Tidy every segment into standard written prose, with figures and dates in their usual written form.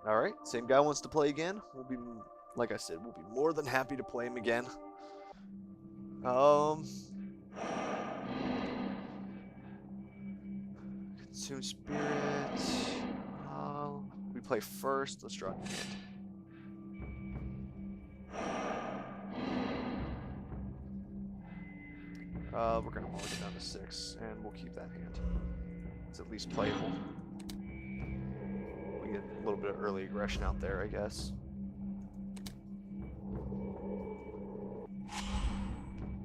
All right, same guy wants to play again. Like I said, we'll be more than happy to play him again. Consume Spirit. We play first. Let's draw a new hand. We're gonna mulligan down to 6, and we'll keep that hand. It's at least playable. We get a little bit of early aggression out there, I guess.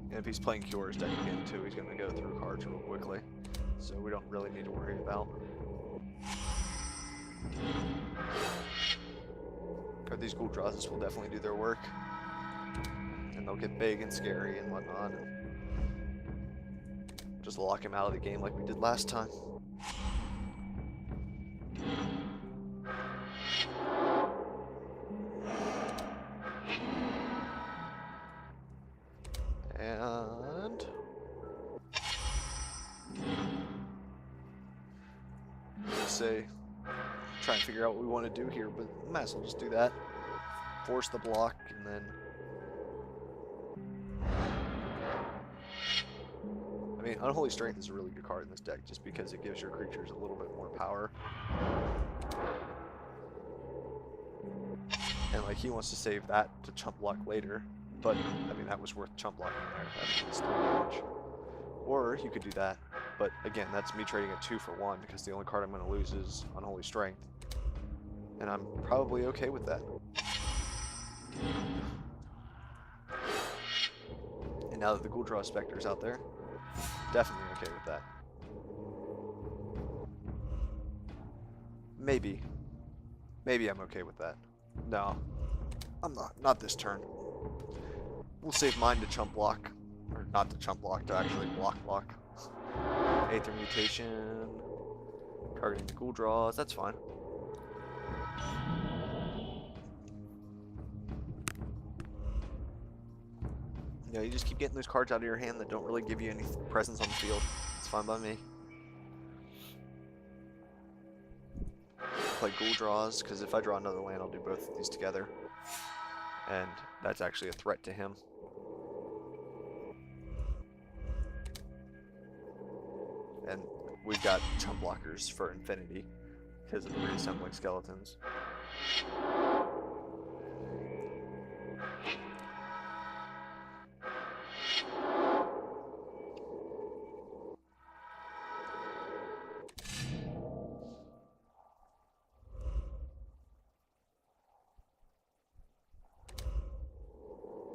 And if he's playing Kiora's deck again too, he's gonna go through cards real quickly. So we don't really need to worry about. These Ghoul Draws will definitely do their work. And they'll get big and scary and whatnot. And just lock him out of the game like we did last time. And let's say try and figure out what we want to do here, but might as well just do that. Force the block and then I mean, Unholy Strength is a really good card in this deck just because it gives your creatures a little bit more power. And like he wants to save that to chump block later, but I mean that was worth chump blocking there. That was 3 damage. Or you could do that, but again, that's me trading a 2 for 1 because the only card I'm going to lose is Unholy Strength. And I'm probably okay with that. And now that the Ghoul Draw Spectre's out there, definitely okay with that. Maybe. Maybe I'm okay with that. No, I'm not. Not this turn. We'll save mine to chump block. Or not to chump block, to actually block. Aether Mutation. Targeting the Ghoul Draws, that's fine. Yeah, you just keep getting those cards out of your hand that don't really give you any presence on the field. It's fine by me. Play Ghoul Draws, because if I draw another land, I'll do both of these together. And that's actually a threat to him. And we've got chump blockers for infinity because of the reassembling skeletons.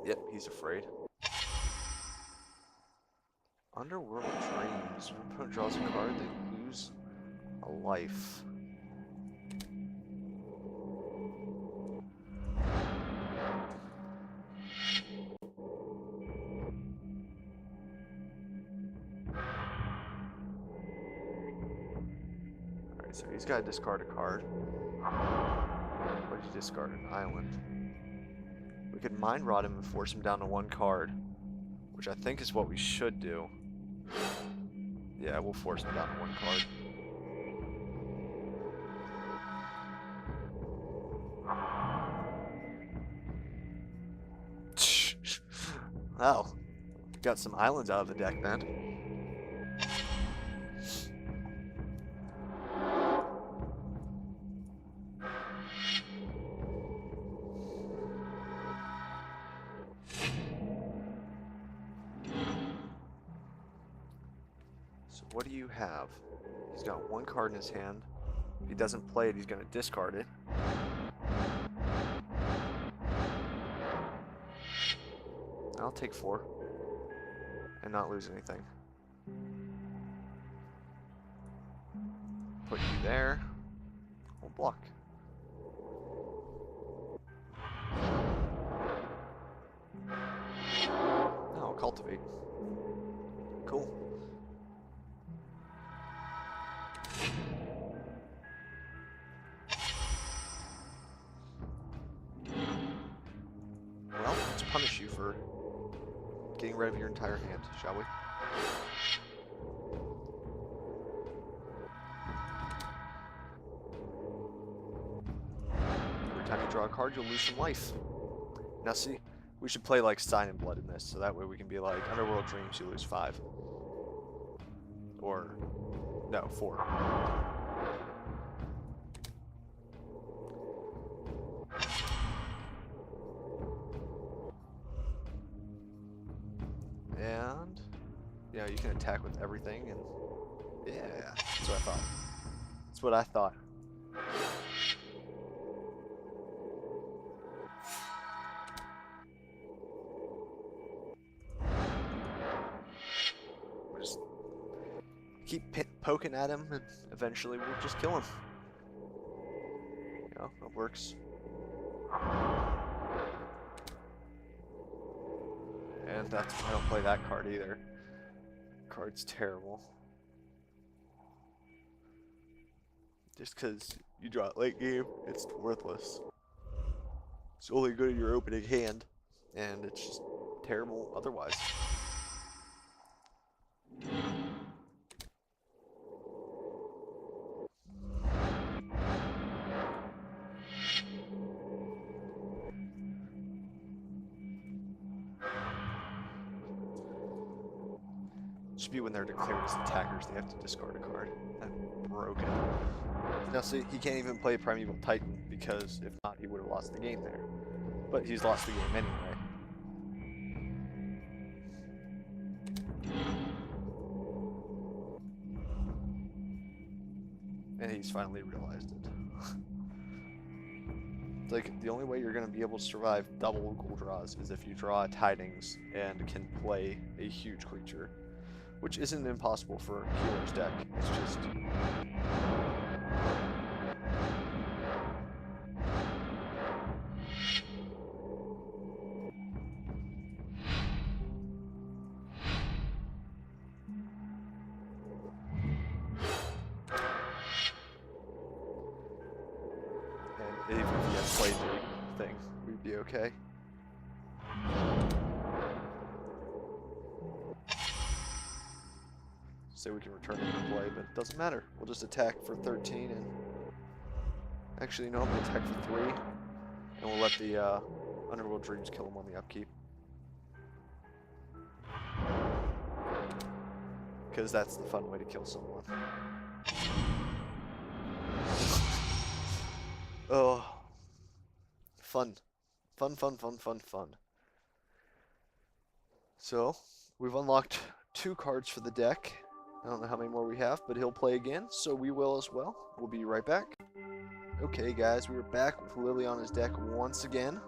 Yep, he's afraid. Underworld Dreams. When opponent draws a card, they lose a life. Alright, so he's got to discard a card. What did he discard? An island. We could Mind Rot him and force him down to 1 card, which I think is what we should do. Yeah, we'll force him down to 1 card. Oh, got some islands out of the deck then. So what do you have? He's got 1 card in his hand. If he doesn't play it, he's going to discard it. I'll take 4 and not lose anything. Put you there. We'll block. No, I'll cultivate. Cool. Well, let's punish you for getting rid of your entire hand, shall we? time you draw a card, you'll lose some life. Now see, we should play like Sign and Blood in this, so that way we can be like, Underworld Dreams, you lose 5. Or, no, 4. And, you know, you can attack with everything, and yeah, that's what I thought. That's what I thought. We'll just keep poking at him, and eventually we'll just kill him. You know, it works. And that's why I don't play that card either. Card's terrible. Just because you draw it late game, it's worthless. It's only good in your opening hand, and it's just terrible otherwise. Should be when they're declared as attackers, they have to discard a card. I'm broken. Now see, he can't even play Primeval Titan, because if not, he would have lost the game there. But he's lost the game anyway. And he's finally realized it. It's like, the only way you're going to be able to survive double gold draws is if you draw Tidings and can play a huge creature. Which isn't impossible for Kiora's deck. It's just... And even if he had played the thing, we'd be okay. Say we can return him to play, but it doesn't matter. We'll just attack for 13 and... Actually, no, we'll attack for 3. And we'll let the Underworld Dreams kill him on the upkeep. Because that's the fun way to kill someone. Oh. Fun. Fun, fun, fun, fun, fun. So, we've unlocked 2 cards for the deck. I don't know how many more we have, but he'll play again, so we will as well. We'll be right back. Okay, guys, we are back with Liliana's deck once again.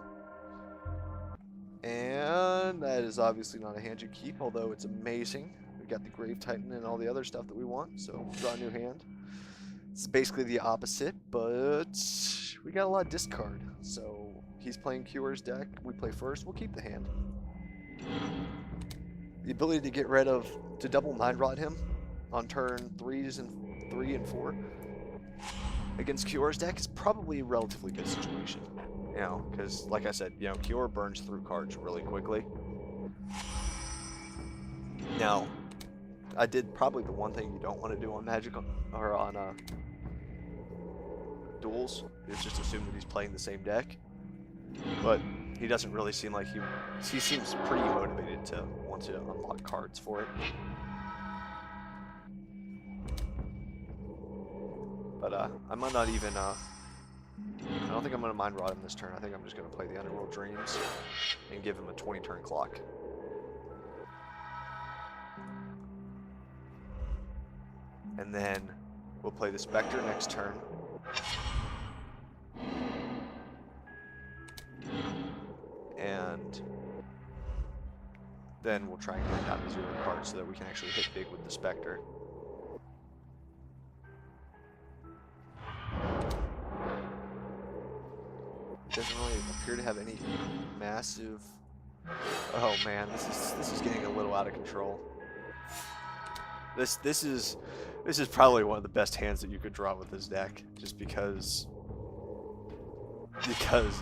And that is obviously not a hand you keep, although it's amazing. We got the Grave Titan and all the other stuff that we want, so we'll draw a new hand. It's basically the opposite, but we got a lot of discard. So he's playing Kiora's deck, we play first, we'll keep the hand. The ability to get rid of, to double Mind Rot him on turn 3 and 4 against Kiora's deck is probably a relatively good situation. You know, because like I said, you know, Kiora burns through cards really quickly. Now, I did probably the one thing you don't want to do on Magic or on Duels is just assume that he's playing the same deck. But he doesn't really seem like he seems pretty motivated to want to unlock cards for it. But I might not even I don't think I'm going to Mind Rot him this turn. I think I'm just going to play the Underworld Dreams and give him a 20-turn clock. And then we'll play the Spectre next turn. And then we'll try and get down to 0 cards so that we can actually hit big with the Spectre. Doesn't really appear to have any massive... Oh man, this is getting a little out of control. This is probably one of the best hands that you could draw with this deck, just because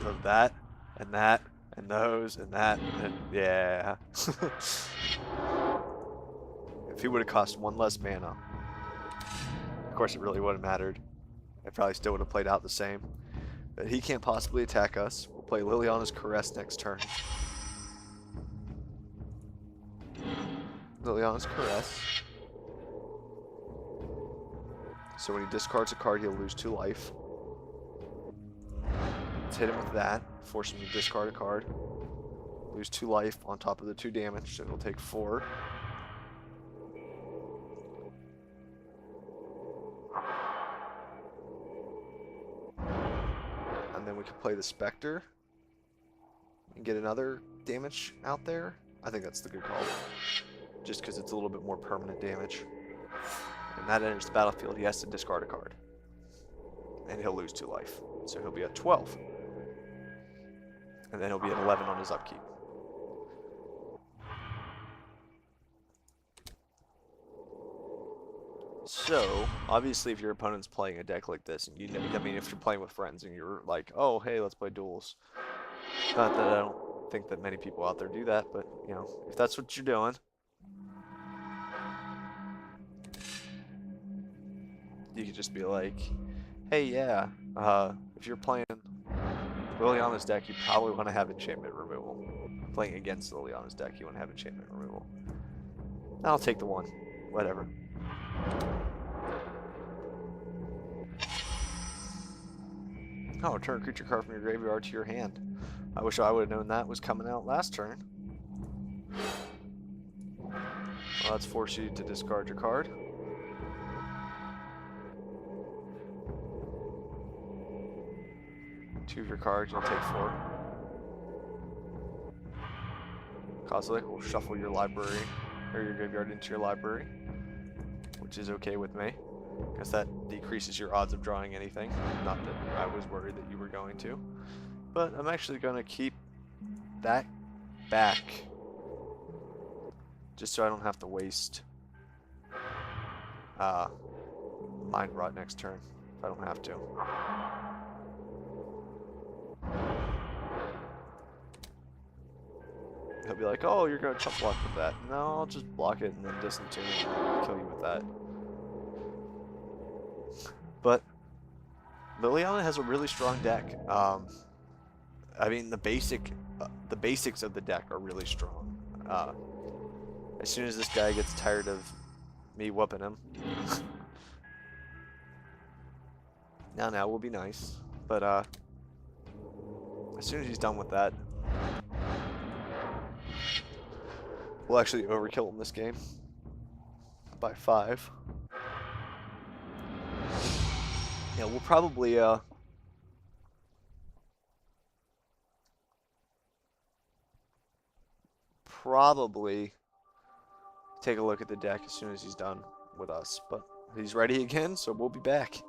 of that and that and those and that and yeah. If he would have cost 1 less mana, of course it really wouldn't have mattered. It probably still would have played out the same. But he can't possibly attack us. We'll play Liliana's Caress next turn. Liliana's Caress. So when he discards a card, he'll lose 2 life. Let's hit him with that. Force him to discard a card. Lose 2 life on top of the 2 damage, so he'll take 4. And then we can play the Spectre and get another damage out there. I think that's the good call. Just because it's a little bit more permanent damage. And that enters the battlefield, he has to discard a card. And he'll lose 2 life. So he'll be at 12. And then he'll be at 11 on his upkeep. So, obviously if your opponent's playing a deck like this, and I mean if you're playing with friends and you're like, oh hey, let's play Duels. Not that I don't think that many people out there do that, but you know, if that's what you're doing, you could just be like, hey yeah, if you're playing Liliana's deck, you probably want to have enchantment removal. Playing against Liliana's deck, you want to have enchantment removal. I'll take the 1. Whatever. Oh, return a creature card from your graveyard to your hand. I wish I would have known that was coming out last turn. Well, let's force you to discard your card. Two of your cards, you'll take 4. Kozilek will shuffle your library, or your graveyard into your library, which is okay with me, because that decreases your odds of drawing anything. Not that I was worried that you were going to. But I'm actually going to keep that back, just so I don't have to waste Mind Rot next turn, if I don't have to. He'll be like, oh, you're going to chump block with that. No, I'll just block it and then Disentune and then kill you with that. But Liliana has a really strong deck. I mean, the basics of the deck are really strong. As soon as this guy gets tired of me whooping him, now will be nice. But as soon as he's done with that, we'll actually overkill him this game by 5. Yeah, we'll probably take a look at the deck as soon as he's done with us. But he's ready again, so we'll be back.